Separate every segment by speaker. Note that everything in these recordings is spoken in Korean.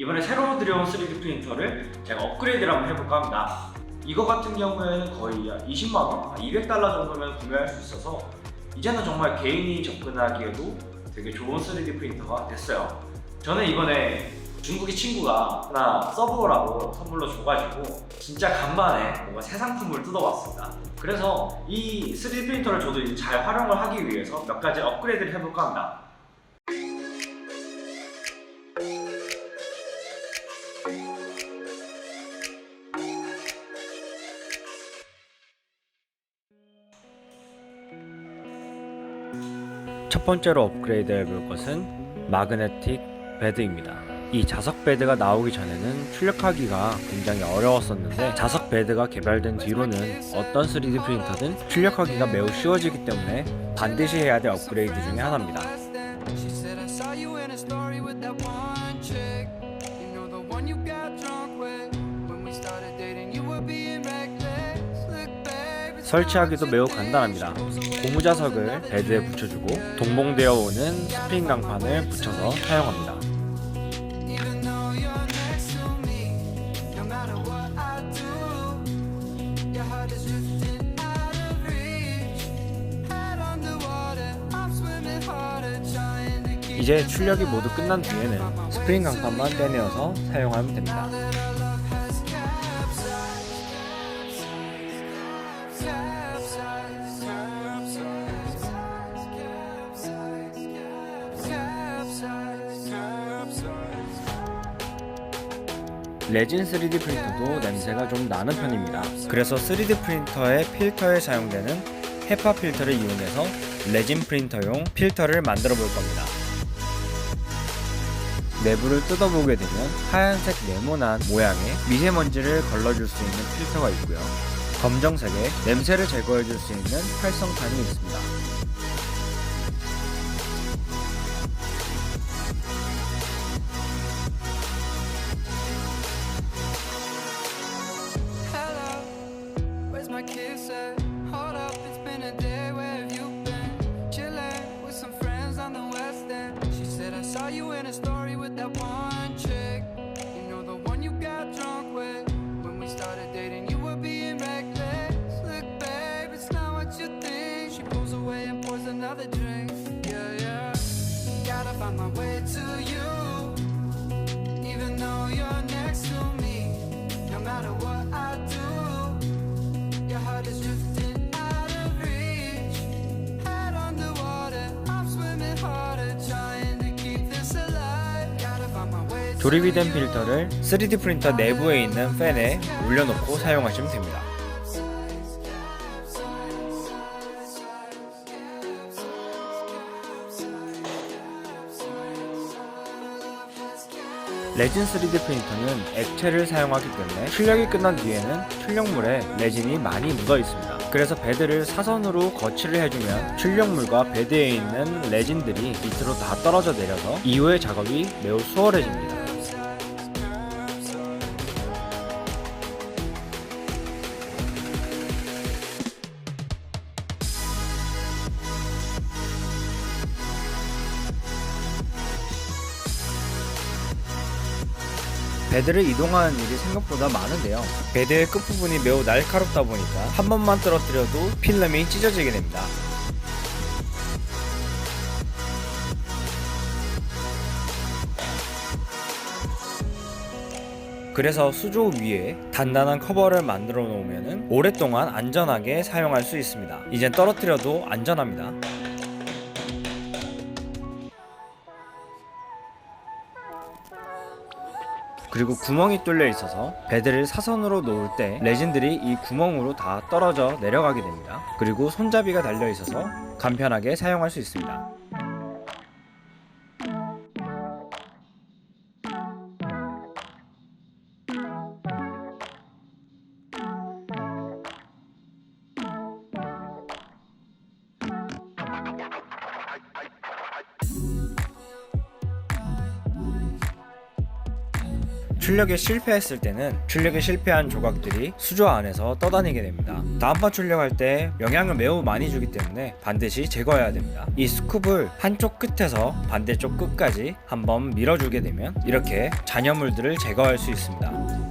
Speaker 1: 이번에 새로 들여온 3D 프린터를 제가 업그레이드를 한번 해볼까 합니다. 이거 같은 경우에는 거의 20만원? 200달러 정도면 구매할 수 있어서 이제는 정말 개인이 접근하기에도 되게 좋은 3D 프린터가 됐어요. 저는 이번에 중국의 친구가 하나 써보라고 선물로 줘가지고 진짜 간만에 뭔가 새 상품을 뜯어봤습니다. 그래서 이 3D 프린터를 저도 이제 잘 활용을 하기 위해서 몇 가지 업그레이드를 해볼까 합니다. 첫 번째로 업그레이드 해볼 것은 마그네틱 베드입니다. 이 자석 베드가 나오기 전에는 출력하기가 굉장히 어려웠었는데 자석 베드가 개발된 뒤로는 어떤 3D 프린터든 출력하기가 매우 쉬워지기 때문에 반드시 해야 될 업그레이드 중에 하나입니다. 설치하기도 매우 간단합니다. 고무자석을 베드에 붙여주고 동봉되어 오는 스프링 강판을 붙여서 사용합니다. 이제 출력이 모두 끝난 뒤에는 스프링 강판만 떼내어서 사용하면 됩니다. 레진 3D 프린터도 냄새가 좀 나는 편입니다. 그래서 3D 프린터의 필터에 사용되는 헤파 필터를 이용해서 레진 프린터용 필터를 만들어 볼 겁니다. 내부를 뜯어보게 되면 하얀색 네모난 모양의 미세먼지를 걸러줄 수 있는 필터가 있고요. 검정색에 냄새를 제거해줄 수 있는 활성탄이 있습니다. 조립이 된 필터를 3D 프린터 내부에 있는 팬에 올려놓고 사용하시면 됩니다. 레진 3D 프린터는 액체를 사용하기 때문에 출력이 끝난 뒤에는 출력물에 레진이 많이 묻어 있습니다. 그래서 베드를 사선으로 거치를 해주면 출력물과 베드에 있는 레진들이 밑으로 다 떨어져 내려서 이후의 작업이 매우 수월해집니다. 베드를 이동하는 일이 생각보다 많은데요. 베드의 끝부분이 매우 날카롭다 보니까 한 번만 떨어뜨려도 필름이 찢어지게 됩니다. 그래서 수조 위에 단단한 커버를 만들어 놓으면 오랫동안 안전하게 사용할 수 있습니다. 이젠 떨어뜨려도 안전합니다. 그리고 구멍이 뚫려 있어서 베드를 사선으로 놓을 때 레진들이 이 구멍으로 다 떨어져 내려가게 됩니다. 그리고 손잡이가 달려 있어서 간편하게 사용할 수 있습니다.
Speaker 2: 출력에 실패했을 때는 출력에 실패한 조각들이 수조 안에서 떠다니게 됩니다. 다음번 출력할 때 영향을 매우 많이 주기 때문에 반드시 제거해야 됩니다. 이 스쿱을 한쪽 끝에서 반대쪽 끝까지 한번 밀어주게 되면 이렇게 잔여물들을 제거할 수 있습니다.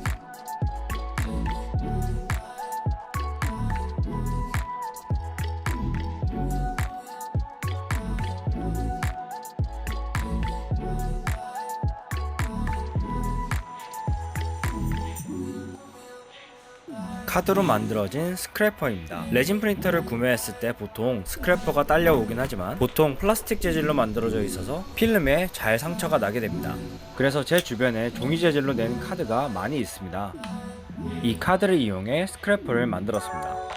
Speaker 2: 카드로 만들어진 스크래퍼입니다. 레진 프린터를 구매했을 때 보통 스크래퍼가 딸려오긴 하지만 보통 플라스틱 재질로 만들어져 있어서 필름에 잘 상처가 나게 됩니다. 그래서 제 주변에 종이 재질로 낸 카드가 많이 있습니다. 이 카드를 이용해 스크래퍼를 만들었습니다.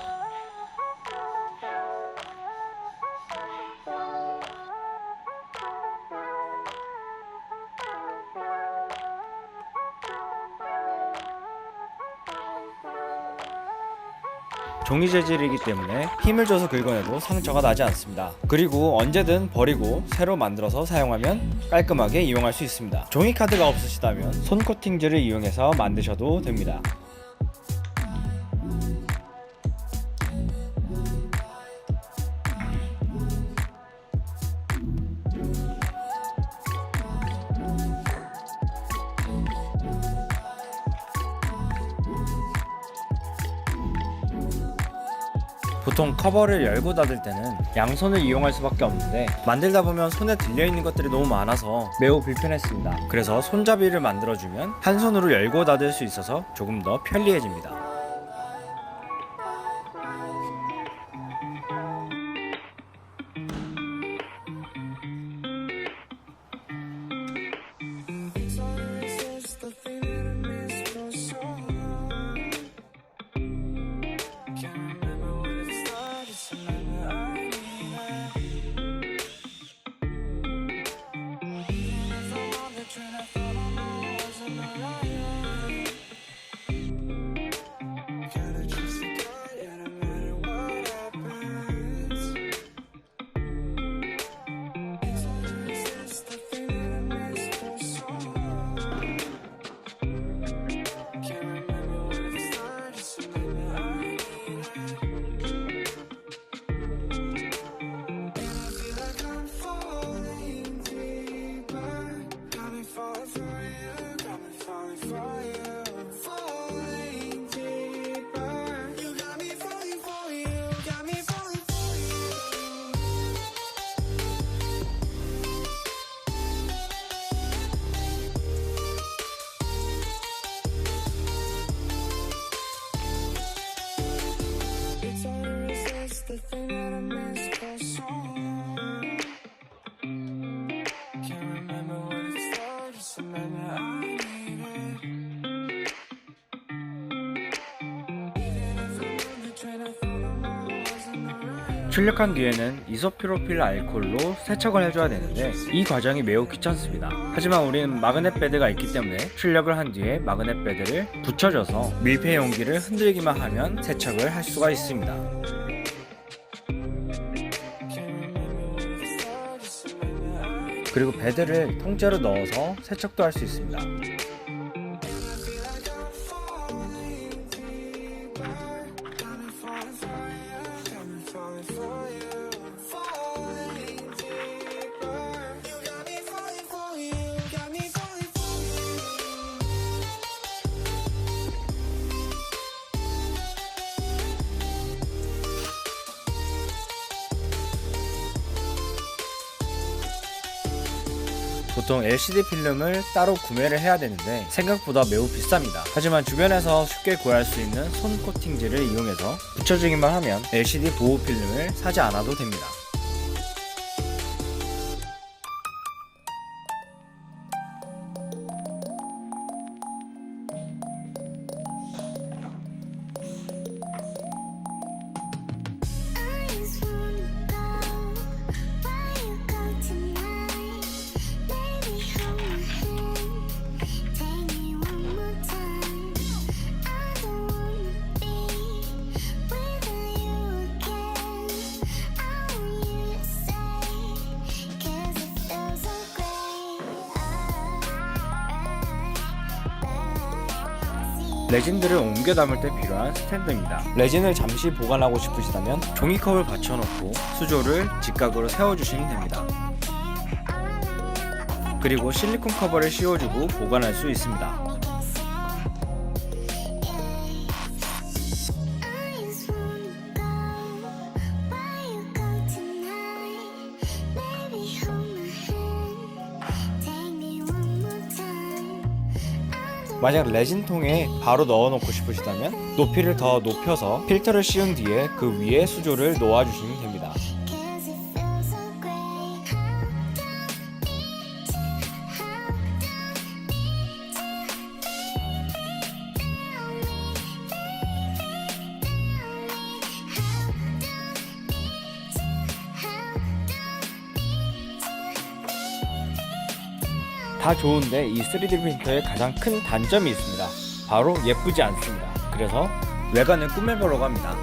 Speaker 2: 종이 재질이기 때문에 힘을 줘서 긁어내도 상처가 나지 않습니다. 그리고 언제든 버리고 새로 만들어서 사용하면 깔끔하게 이용할 수 있습니다. 종이 카드가 없으시다면 손 코팅제를 이용해서 만드셔도 됩니다. 보통 커버를 열고 닫을 때는 양손을 이용할 수밖에 없는데 만들다 보면 손에 들려있는 것들이 너무 많아서 매우 불편했습니다. 그래서 손잡이를 만들어주면 한 손으로 열고 닫을 수 있어서 조금 더 편리해집니다. 출력한 뒤에는 이소피로필 알코올로 세척을 해줘야 되는데 이 과정이 매우 귀찮습니다. 하지만 우리는 마그넷 패드가 있기 때문에 출력을 한 뒤에 마그넷 패드를 붙여줘서 밀폐 용기를 흔들기만 하면 세척을 할 수가 있습니다. 그리고 패드를 통째로 넣어서 세척도 할 수 있습니다. 보통 LCD 필름을 따로 구매를 해야 되는데 생각보다 매우 비쌉니다. 하지만 주변에서 쉽게 구할 수 있는 손 코팅제를 이용해서 붙여주기만 하면 LCD 보호 필름을 사지 않아도 됩니다. 레진들을 옮겨 담을 때 필요한 스탠드입니다. 레진을 잠시 보관하고 싶으시다면 종이컵을 받쳐놓고 수조를 직각으로 세워주시면 됩니다. 그리고 실리콘 커버를 씌워주고 보관할 수 있습니다. 만약 레진통에 바로 넣어놓고 싶으시다면 높이를 더 높여서 필터를 씌운 뒤에 그 위에 수조를 놓아주시면 됩니다. 다 좋은데 이 3D 프린터의 가장 큰 단점이 있습니다. 바로 예쁘지 않습니다. 그래서 외관을 꾸며보려고 합니다.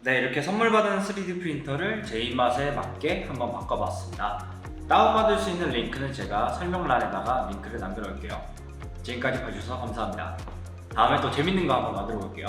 Speaker 1: 네, 이렇게 선물 받은 3D 프린터를 제 입맛에 맞게 한번 바꿔봤습니다. 다운받을 수 있는 링크는 제가 설명란에다가 링크를 남겨놓을게요. 지금까지 봐주셔서 감사합니다. 다음에 또 재밌는 거 한번 만들어 볼게요.